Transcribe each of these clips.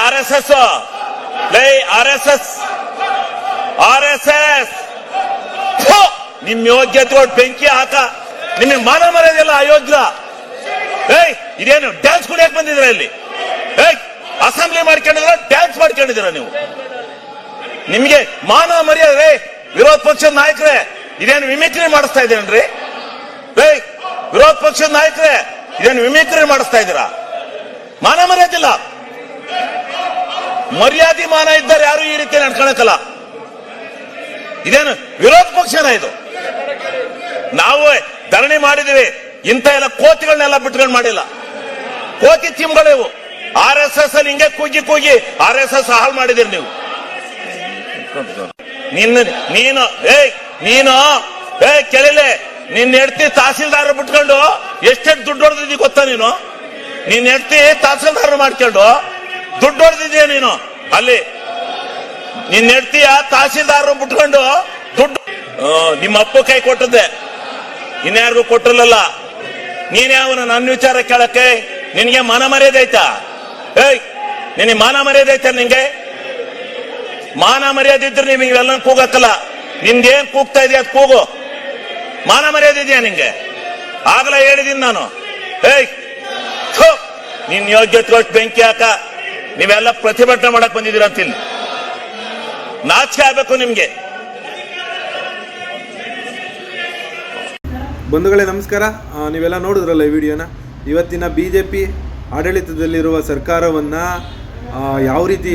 R S S R S S ನಿಮ್ ಯೋಗ್ಯತೆಗಳು ಬೆಂಕಿ ಹಾಕ. ನಿಮಗೆ ಮಾನ ಮರ್ಯಾದೆಲ್ಲ ಅಯೋಗ್ಯ. ಇದೇನು ಡ್ಯಾನ್ಸ್ ಕುಡಿಯಕ್ ಬಂದಿದ್ರ ಇಲ್ಲಿ? ಅಸೆಂಬ್ಲಿ ಮಾಡ್ಕೊಂಡಿದ್ರ, ಡ್ಯಾನ್ಸ್ ಮಾಡ್ಕೊಂಡಿದ್ದೀರ ನೀವು? ನಿಮ್ಗೆ ಮಾನ ಮರ್ಯಾದೆ? ವಿರೋಧ ಪಕ್ಷದ ನಾಯಕರೇ, ಇದೇನು ಮಿಮಿಕ್ರಿ ಮಾಡಿಸ್ತಾ ಇದ್ದೀರೇನ್ರಿ? ವಿರೋಧ ಪಕ್ಷದ ನಾಯಕರೇ, ಇದೇನು ಮಿಮಿಕ್ರಿ ಮಾಡಿಸ್ತಾ ಇದ್ದೀರಾ? ಮಾನ ಮರ್ಯಾದಿಲ್ಲ. ಮರ್ಯಾದೆ ಮಾನ ಇದ್ದಾರೆ ಯಾರು ಈ ರೀತಿ ನಡ್ಕೊಳಕಲ್ಲ. ಇದೇನು ವಿರೋಧ ಪಕ್ಷನ ಇದು? ನಾವು ಧರಣಿ ಮಾಡಿದೀವಿ, ಇಂಥ ಎಲ್ಲ ಕೋತಿಗಳನ್ನೆಲ್ಲ ಬಿಟ್ಕೊಂಡು ಮಾಡಿಲ್ಲ. ಕೋತಿ ತಿಮ್ಗಳಿವು. ಆರ್ ಎಸ್ ಎಸ್ ಅಲ್ಲಿ ಹಿಂಗೆ ಕೂಗಿ ಕೂಗಿ ಆರ್ ಎಸ್ ಎಸ್ ಹಾಳು ಮಾಡಿದಿರಿ ನೀವು. ನೀನು ಕೇಳಿಲೆ, ನಿನ್ನ ಹೆಂಡತಿ ತಹಸೀಲ್ದಾರ್ ಬಿಟ್ಕೊಂಡು ಎಷ್ಟೆಷ್ಟು ದುಡ್ಡು ಹೊಡೆದಿದ್ದೀ ಗೊತ್ತಾ ನೀನು? ನಿನ್ನ ಹೆಂಡತಿ ತಹಸೀಲ್ದಾರ್ ಮಾಡ್ಕೊಂಡು ದುಡ್ಡು ಹೊಡೆದಿದ್ದೀಯ ನೀನು. ಅಲ್ಲಿ ನಿನ್ನ ಹೆಂಡತಿಯ ತಹಸೀಲ್ದಾರ್ ಬಿಟ್ಕೊಂಡು ದುಡ್ಡು ನಿಮ್ಮ ಅಪ್ಪ ಕೈ ಕೊಟ್ಟದ್ದೆ, ಇನ್ಯಾರಿಗೂ ಕೊಟ್ಟಿರಲಿಲ್ಲ. ನೀನ್ಯಾವನು ನನ್ನ ವಿಚಾರ ಕೇಳಕ್ಕೆ? ನಿನಗೆ ಮಾನ ಮರ್ಯಾದೆ ಐತಾ? ನಿನಗೆ ಮಾನ ಮರ್ಯಾದೆ ಐತಾ? ನಿಂಗೆ ಮಾನ ಮರ್ಯಾದೆ ಇದ್ರೆ ನಿಮಗೆ ಇವೆಲ್ಲ ಕೂಗಕ್ಕಲ್ಲ. ನಿನ್ಗೇನ್ ಕೂಗ್ತಾ ಇದೆಯಾ ಅದು ಕೂಗು. ಮಾನ ಮರ್ಯಾದೆ ಇದೆಯಾ ನಿಂಗೆ? ಆಗಲೇ ಹೇಳಿದೀನಿ ನಾನು. ನಿನ್ ಯೋಗ್ಯತೆ ಬೆಂಕಿ ಹಾಕ. ನೀವೆಲ್ಲ ಪ್ರತಿಭಟನೆ ಮಾಡಕ್ ಬಂದಿದ್ದೀರ ಅಂತಿಲ್ಲ. ನಾಚಿಕೆ ಆಗ್ಬೇಕು ನಿಮ್ಗೆ. ಬಂಧುಗಳೇ ನಮಸ್ಕಾರ. ನೀವೆಲ್ಲ ನೋಡಿದ್ರಲ್ಲ ಈ ವಿಡಿಯೋನ. ಇವತ್ತಿನ BJP ಆಡಳಿತದಲ್ಲಿರುವ ಸರ್ಕಾರವನ್ನು ಯಾವ ರೀತಿ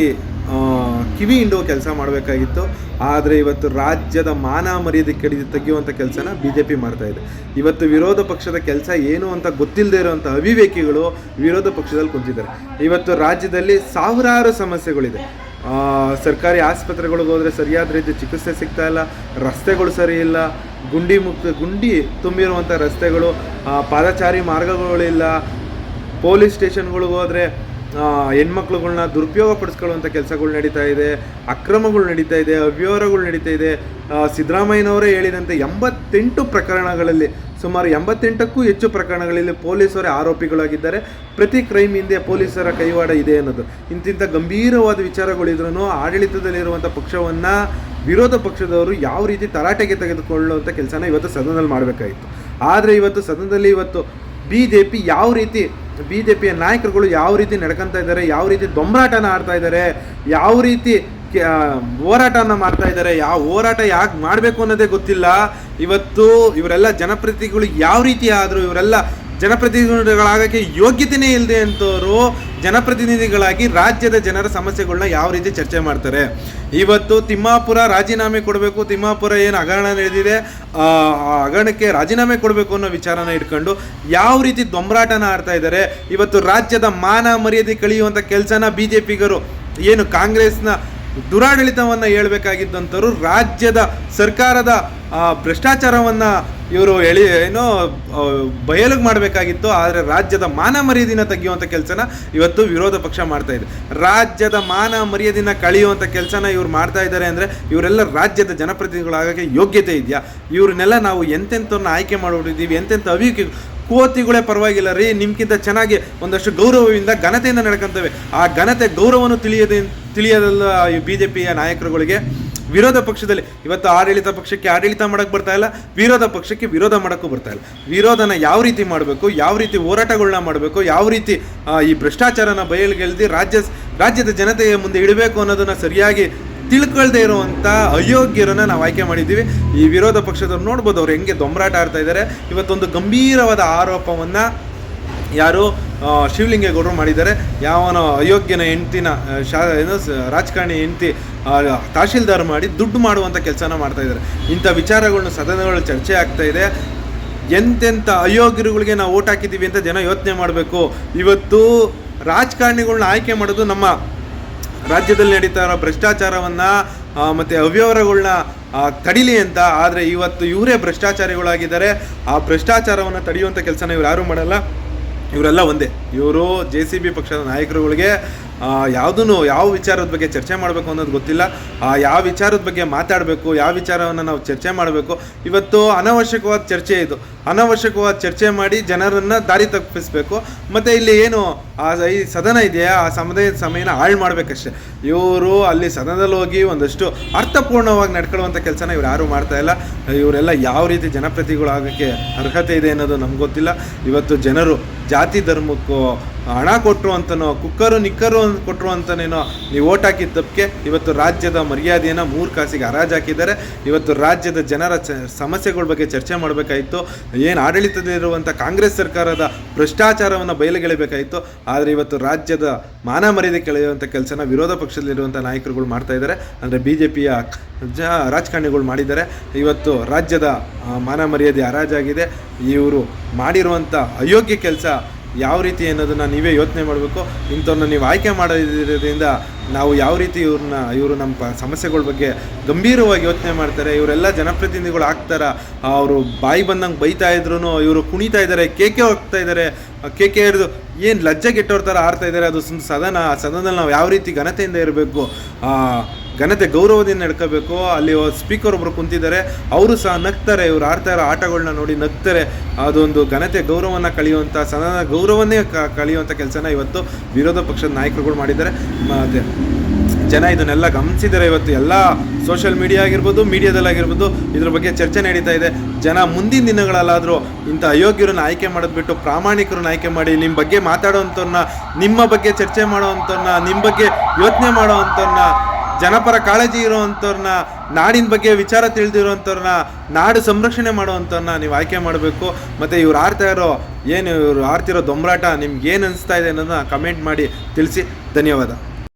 ಕಿವಿ ಹಿಂಡುವ ಕೆಲಸ ಮಾಡಬೇಕಾಗಿತ್ತು, ಆದರೆ ಇವತ್ತು ರಾಜ್ಯದ ಮಾನ ಮರ್ಯಾದೆ ತೆಗೆಯುವಂಥ ಕೆಲಸನ BJP ಮಾಡ್ತಾಯಿದೆ. ಇವತ್ತು ವಿರೋಧ ಪಕ್ಷದ ಕೆಲಸ ಏನು ಅಂತ ಗೊತ್ತಿಲ್ಲದೆ ಇರುವಂಥ ಅವಿವೇಕಿಗಳು ವಿರೋಧ ಪಕ್ಷದಲ್ಲಿ ಕುಂತಿದ್ದಾರೆ. ಇವತ್ತು ರಾಜ್ಯದಲ್ಲಿ ಸಾವಿರಾರು ಸಮಸ್ಯೆಗಳಿದೆ. ಸರ್ಕಾರಿ ಆಸ್ಪತ್ರೆಗಳಿಗೆ ಹೋದರೆ ಸರಿಯಾದ ರೀತಿ ಚಿಕಿತ್ಸೆ ಸಿಗ್ತಾ ಇಲ್ಲ, ರಸ್ತೆಗಳು ಸರಿ ಇಲ್ಲ, ಗುಂಡಿ ತುಂಬಿರುವಂಥ ರಸ್ತೆಗಳು, ಪಾದಚಾರಿ ಮಾರ್ಗಗಳಿಲ್ಲ, ಪೊಲೀಸ್ ಸ್ಟೇಷನ್ಗಳಿಗೆ ಹೋದರೆ ಹೆಣ್ಮಕ್ಳುಗಳ್ನ ದುರುಪಯೋಗ ಪಡಿಸ್ಕೊಳ್ಳುವಂಥ ಕೆಲಸಗಳು ನಡೀತಾ ಇದೆ, ಅಕ್ರಮಗಳು ನಡೀತಾ ಇದೆ, ಅವ್ಯವಹಾರಗಳು ನಡೀತಾ ಇದೆ. ಸಿದ್ದರಾಮಯ್ಯನವರೇ ಹೇಳಿದಂತೆ 88 ಪ್ರಕರಣಗಳಲ್ಲಿ, ಸುಮಾರು 88ಕ್ಕೂ ಹೆಚ್ಚು ಪ್ರಕರಣಗಳಲ್ಲಿ ಪೊಲೀಸರೇ ಆರೋಪಿಗಳಾಗಿದ್ದಾರೆ. ಪ್ರತಿ ಕ್ರೈಮ್ ಹಿಂದೆ ಪೊಲೀಸರ ಕೈವಾಡ ಇದೆ ಅನ್ನೋದು. ಇಂತಿಂಥ ಗಂಭೀರವಾದ ವಿಚಾರಗಳಿದ್ರೂ ಆಡಳಿತದಲ್ಲಿರುವಂಥ ಪಕ್ಷವನ್ನು ವಿರೋಧ ಪಕ್ಷದವರು ಯಾವ ರೀತಿ ತರಾಟೆಗೆ ತೆಗೆದುಕೊಳ್ಳುವಂಥ ಕೆಲಸನ ಇವತ್ತು ಸದನದಲ್ಲಿ ಮಾಡಬೇಕಾಗಿತ್ತು. ಆದರೆ ಇವತ್ತು ಸದನದಲ್ಲಿ BJPಯ ನಾಯಕರುಗಳು ಯಾವ ರೀತಿ ನಡ್ಕೊತಾ ಇದ್ದಾರೆ, ಯಾವ ರೀತಿ ದೊಂಬರಾಟನ ಆಡ್ತಾ ಇದ್ದಾರೆ, ಯಾವ ರೀತಿ ಹೋರಾಟನ ಮಾಡ್ತಾ ಇದ್ದಾರೆ, ಯಾವ ಹೋರಾಟ ಯಾಕೆ ಮಾಡಬೇಕು ಅನ್ನೋದೇ ಗೊತ್ತಿಲ್ಲ. ಇವತ್ತು ಇವರೆಲ್ಲ ಜನಪ್ರತಿನಿಧಿಗಳು ಯಾವ ರೀತಿ ಆದರೂ, ಇವರೆಲ್ಲ ಜನಪ್ರತಿನಿಧಿಗಳಾಗಕ್ಕೆ ಯೋಗ್ಯತೆಯೇ ಇಲ್ಲದೆ ಅಂತವರು ಜನಪ್ರತಿನಿಧಿಗಳಾಗಿ ರಾಜ್ಯದ ಜನರ ಸಮಸ್ಯೆಗಳನ್ನ ಯಾವ ರೀತಿ ಚರ್ಚೆ ಮಾಡ್ತಾರೆ. ಇವತ್ತು ತಿಮ್ಮಾಪುರ ರಾಜೀನಾಮೆ ಕೊಡಬೇಕು, ತಿಮ್ಮಾಪುರ ಏನು ಹಗರಣ ನಡೆದಿದೆ ಆ ಹಗರಣಕ್ಕೆ ರಾಜೀನಾಮೆ ಕೊಡಬೇಕು ಅನ್ನೋ ವಿಚಾರನ ಇಟ್ಕೊಂಡು ಯಾವ ರೀತಿ ದೊಂಬರಾಟನ ಆಡ್ತಾ ಇದ್ದಾರೆ. ಇವತ್ತು ರಾಜ್ಯದ ಮಾನ ಮರ್ಯಾದೆ ಕಳೆಯುವಂಥ ಕೆಲಸನ BJPಗರು, ಏನು ಕಾಂಗ್ರೆಸ್ನ ದುರಾಡಳಿತವನ್ನು ಹೇಳಬೇಕಾಗಿದ್ದಂಥವ್ರು ರಾಜ್ಯದ ಸರ್ಕಾರದ ಭ್ರಷ್ಟಾಚಾರವನ್ನು ಇವರು ಬಯಲಿಗೆ ಮಾಡಬೇಕಾಗಿತ್ತು. ಆದರೆ ರಾಜ್ಯದ ಮಾನ ಮರ್ಯಾದಿನ ತೆಗೆಯುವಂಥ ಕೆಲಸನ ಇವತ್ತು ವಿರೋಧ ಪಕ್ಷ ಮಾಡ್ತಾ ಇದೆ. ರಾಜ್ಯದ ಮಾನ ಮರ್ಯಾದಿನ ಕಳೆಯುವಂಥ ಕೆಲಸನ ಇವ್ರು ಮಾಡ್ತಾ ಇದ್ದಾರೆ ಅಂದರೆ ಇವರೆಲ್ಲ ರಾಜ್ಯದ ಜನಪ್ರತಿನಿಧಿಗಳಾಗಕ್ಕೆ ಯೋಗ್ಯತೆ ಇದೆಯಾ? ಇವ್ರನ್ನೆಲ್ಲ ನಾವು ಎಂತೆಂಥವ್ರನ್ನ ಆಯ್ಕೆ ಮಾಡಿಬಿಟ್ಟಿದ್ದೀವಿ. ಎಂತೆಂಥ ಕೋತಿಗಳೇ ಪರವಾಗಿಲ್ಲ ರೀ, ನಿಮ್ಗಿಂತ ಚೆನ್ನಾಗಿ ಒಂದಷ್ಟು ಗೌರವದಿಂದ ಘನತೆಯಿಂದ ನಡ್ಕೊಂತವೆ. ಆ ಘನತೆ ಗೌರವವನ್ನು ತಿಳಿಯೋದಲ್ಲ ಈ BJPಯ ನಾಯಕರುಗಳಿಗೆ. ವಿರೋಧ ಪಕ್ಷದಲ್ಲಿ ಇವತ್ತು ಆಡಳಿತ ಪಕ್ಷಕ್ಕೆ ಆಡಳಿತ ಮಾಡೋಕ್ಕೆ ಬರ್ತಾ ಇಲ್ಲ, ವಿರೋಧ ಪಕ್ಷಕ್ಕೆ ವಿರೋಧ ಮಾಡೋಕ್ಕೂ ಬರ್ತಾ ಇಲ್ಲ. ವಿರೋಧನ ಯಾವ ರೀತಿ ಮಾಡಬೇಕು, ಯಾವ ರೀತಿ ಹೋರಾಟಗಳನ್ನ ಮಾಡಬೇಕು, ಯಾವ ರೀತಿ ಈ ಭ್ರಷ್ಟಾಚಾರನ ಬಯಲಿಗೆಳೆದು ರಾಜ್ಯದ ಜನತೆಯ ಮುಂದೆ ಇಡಬೇಕು ಅನ್ನೋದನ್ನು ಸರಿಯಾಗಿ ತಿಳ್ಕೊಳ್ದೇ ಇರುವಂಥ ಅಯೋಗ್ಯರನ್ನು ನಾವು ಆಯ್ಕೆ ಮಾಡಿದ್ದೀವಿ. ಈ ವಿರೋಧ ಪಕ್ಷದವ್ರು ನೋಡ್ಬೋದು ಅವ್ರು ಹೆಂಗೆ ದೊಂಬರಾಟ ಆಡ್ತಾ ಇದ್ದಾರೆ. ಇವತ್ತೊಂದು ಗಂಭೀರವಾದ ಆರೋಪವನ್ನು ಯಾರು ಶಿವಲಿಂಗೇಗೌಡರು ಮಾಡಿದ್ದಾರೆ. ಯಾವನೋ ಅಯೋಗ್ಯನ ಹೆಂಡ್ತಿನ ರಾಜಕಾರಣಿ ಹೆಂಡ್ತಿ ತಹಶೀಲ್ದಾರ್ ಮಾಡಿ ದುಡ್ಡು ಮಾಡುವಂಥ ಕೆಲಸನ ಮಾಡ್ತಾ ಇದ್ದಾರೆ. ಇಂಥ ವಿಚಾರಗಳನ್ನ ಸದನಗಳು ಚರ್ಚೆ ಆಗ್ತಾ ಇದೆ. ಎಂತೆಂಥ ಅಯೋಗ್ಯರುಗಳಿಗೆ ನಾವು ಓಟ್ ಹಾಕಿದ್ದೀವಿ ಅಂತ ಜನ ಯೋಚನೆ ಮಾಡಬೇಕು. ಇವತ್ತು ರಾಜಕಾರಣಿಗಳನ್ನ ಆಯ್ಕೆ ಮಾಡೋದು ನಮ್ಮ ರಾಜ್ಯದಲ್ಲಿ ನಡೀತಾ ಇರೋ ಭ್ರಷ್ಟಾಚಾರವನ್ನು ಮತ್ತು ಅವ್ಯವಹಾರಗಳನ್ನ ತಡಿಲಿ ಅಂತ. ಆದರೆ ಇವತ್ತು ಇವರೇ ಭ್ರಷ್ಟಾಚಾರಿಗಳಾಗಿದ್ದಾರೆ. ಆ ಭ್ರಷ್ಟಾಚಾರವನ್ನು ತಡೆಯುವಂಥ ಕೆಲಸನ ಇವ್ರು ಯಾರೂ ಮಾಡಲ್ಲ. ಇವರೆಲ್ಲ ಒಂದೇ. ಇವರು JCB ಪಕ್ಷದ ನಾಯಕರುಗಳಿಗೆ ಯಾವುದೂ ಯಾವ ವಿಚಾರದ ಬಗ್ಗೆ ಚರ್ಚೆ ಮಾಡಬೇಕು ಅನ್ನೋದು ಗೊತ್ತಿಲ್ಲ. ಯಾವ ವಿಚಾರದ ಬಗ್ಗೆ ಮಾತಾಡಬೇಕು, ಯಾವ ವಿಚಾರವನ್ನು ನಾವು ಚರ್ಚೆ ಮಾಡಬೇಕು. ಇವತ್ತು ಅನವಶ್ಯಕವಾದ ಚರ್ಚೆ ಇದು. ಅನವಶ್ಯಕವಾದ ಚರ್ಚೆ ಮಾಡಿ ಜನರನ್ನು ದಾರಿ ತಪ್ಪಿಸಬೇಕು. ಮತ್ತು ಇಲ್ಲಿ ಏನು ಈ ಸದನ ಇದೆಯಾ, ಆ ಸಮಯನ ಹಾಳು ಮಾಡಬೇಕಷ್ಟೆ. ಇವರು ಅಲ್ಲಿ ಸದನದಲ್ಲಿ ಹೋಗಿ ಒಂದಷ್ಟು ಅರ್ಥಪೂರ್ಣವಾಗಿ ನಡ್ಕೊಳ್ಳುವಂಥ ಕೆಲಸನ ಇವ್ರು ಯಾರೂ ಮಾಡ್ತಾಯಿಲ್ಲ. ಇವರೆಲ್ಲ ಯಾವ ರೀತಿ ಜನಪ್ರತಿನಿಧಿಗಳಾಗೋಕ್ಕೆ ಅರ್ಹತೆ ಇದೆ ಅನ್ನೋದು ನಮ್ಗೆ ಗೊತ್ತಿಲ್ಲ. ಇವತ್ತು ಜನರು ಜಾತಿ ಧರ್ಮಕ್ಕೂ ಹಣ ಕೊಟ್ಟರು ಅಂತನೋ, ಕುಕ್ಕರು ನಿಕ್ಕರು ಕೊಟ್ಟರು ಅಂತನೇನೋ ನೀವು ಓಟ್ ಹಾಕಿದ ತಪ್ಪಿಗೆ ಇವತ್ತು ರಾಜ್ಯದ ಮರ್ಯಾದೆಯನ್ನು 3 ಕಾಸಿಗೆ ಹರಾಜಾಕಿದ್ದಾರೆ. ಇವತ್ತು ರಾಜ್ಯದ ಜನರ ಸಮಸ್ಯೆಗಳ ಬಗ್ಗೆ ಚರ್ಚೆ ಮಾಡಬೇಕಾಯಿತು. ಏನು ಆಡಳಿತದಲ್ಲಿರುವಂಥ ಕಾಂಗ್ರೆಸ್ ಸರ್ಕಾರದ ಭ್ರಷ್ಟಾಚಾರವನ್ನು ಬಯಲಿಗೆಳೆಯಬೇಕಾಯಿತು. ಆದರೆ ಇವತ್ತು ರಾಜ್ಯದ ಮಾನ ಮರ್ಯಾದೆ ಕೆಳೆಯುವಂಥ ಕೆಲಸನ ವಿರೋಧ ಪಕ್ಷದಲ್ಲಿರುವಂಥ ನಾಯಕರುಗಳು ಮಾಡ್ತಾ ಇದ್ದಾರೆ. ಅಂದರೆ BJPಯ ರಾಜಕಾರಣಿಗಳು ಮಾಡಿದ್ದಾರೆ. ಇವತ್ತು ರಾಜ್ಯದ ಮಾನ ಮರ್ಯಾದೆ ಹರಾಜಾಗಿದೆ. ಇವರು ಮಾಡಿರುವಂಥ ಅಯೋಗ್ಯ ಕೆಲಸ ಯಾವ ರೀತಿ ಅನ್ನೋದನ್ನು ನೀವೇ ಯೋಚನೆ ಮಾಡಬೇಕು. ಇಂಥವ್ರನ್ನ ನೀವು ಆಯ್ಕೆ ಮಾಡೋದ್ರಿಂದ ನಾವು ಯಾವ ರೀತಿ ಇವರು ನಮ್ಮ ಸಮಸ್ಯೆಗಳ ಬಗ್ಗೆ ಗಂಭೀರವಾಗಿ ಯೋಚನೆ ಮಾಡ್ತಾರೆ. ಇವರೆಲ್ಲ ಜನಪ್ರತಿನಿಧಿಗಳು ಆಗ್ತಾರ. ಅವರು ಬಾಯಿ ಬಂದಂಗೆ ಬೈತಾ ಇದ್ರು ಇವರು ಕುಣಿತಾ ಇದ್ದಾರೆ, ಕೇಕೆ ಹೋಗ್ತಾ ಇದ್ದಾರೆ. ಕೇಕೆ ಹಿಡಿದು ಏನು ಲಜ್ಜೆಗೆಟ್ಟವ್ರ ಥರ ಆಡ್ತಾ ಇದ್ದಾರೆ. ಅದು ಸದನದಲ್ಲಿ ನಾವು ಯಾವ ರೀತಿ ಘನತೆಯಿಂದ ಇರಬೇಕು, ಘನತೆ ಗೌರವದಿಂದ ನಡ್ಕೋಬೇಕು. ಅಲ್ಲಿ ಸ್ಪೀಕರ್ ಒಬ್ಬರು ಕುಂತಿದ್ದಾರೆ, ಅವರು ಸಹ ನಗ್ತಾರೆ. ಇವ್ರು ಆಡ್ತಾ ಇರೋ ಆಟಗಳನ್ನ ನೋಡಿ ನಗ್ತಾರೆ. ಅದೊಂದು ಘನತೆ ಗೌರವವನ್ನು ಕಳೆಯುವಂಥ, ಸದನ ಗೌರವನ್ನೇ ಕಳೆಯುವಂಥ ಕೆಲಸನ ಇವತ್ತು ವಿರೋಧ ಪಕ್ಷದ ನಾಯಕರುಗಳು ಮಾಡಿದ್ದಾರೆ. ಮತ್ತು ಜನ ಇದನ್ನೆಲ್ಲ ಗಮನಿಸಿದ್ದಾರೆ. ಇವತ್ತು ಎಲ್ಲ ಸೋಷಿಯಲ್ ಮೀಡಿಯಾ ಆಗಿರ್ಬೋದು, ಮೀಡಿಯಾದಲ್ಲಾಗಿರ್ಬೋದು ಇದ್ರ ಬಗ್ಗೆ ಚರ್ಚೆ ನಡೀತಾ ಇದೆ. ಜನ ಮುಂದಿನ ದಿನಗಳಲ್ಲಾದರೂ ಇಂಥ ಅಯೋಗ್ಯರನ್ನ ಆಯ್ಕೆ ಮಾಡೋದ್ಬಿಟ್ಟು ಪ್ರಾಮಾಣಿಕರನ್ನ ಆಯ್ಕೆ ಮಾಡಿ, ನಿಮ್ಮ ಬಗ್ಗೆ ಮಾತಾಡೋವಂಥವ್ರನ್ನ, ನಿಮ್ಮ ಬಗ್ಗೆ ಚರ್ಚೆ ಮಾಡೋವಂಥವ್ರನ್ನ, ನಿಮ್ಮ ಬಗ್ಗೆ ಯೋಚನೆ ಮಾಡೋವಂಥವ್ರನ್ನ, ಜನಪರ ಕಾಳಜಿ ಇರೋವಂಥವ್ರನ್ನ, ನಾಡಿನ ಬಗ್ಗೆ ವಿಚಾರ ತಿಳಿದಿರೋವಂಥವ್ರನ್ನ, ನಾಡು ಸಂರಕ್ಷಣೆ ಮಾಡೋವಂಥವ್ರನ್ನ ನೀವು ಆಯ್ಕೆ ಮಾಡಬೇಕು. ಮತ್ತು ಇವ್ರು ಆಡ್ತಿರೋ ದೊಂಬರಾಟ ನಿಮ್ಗೆ ಏನು ಅನಿಸ್ತಾ ಇದೆ ಅನ್ನೋದನ್ನ ಕಮೆಂಟ್ ಮಾಡಿ ತಿಳಿಸಿ. ಧನ್ಯವಾದ.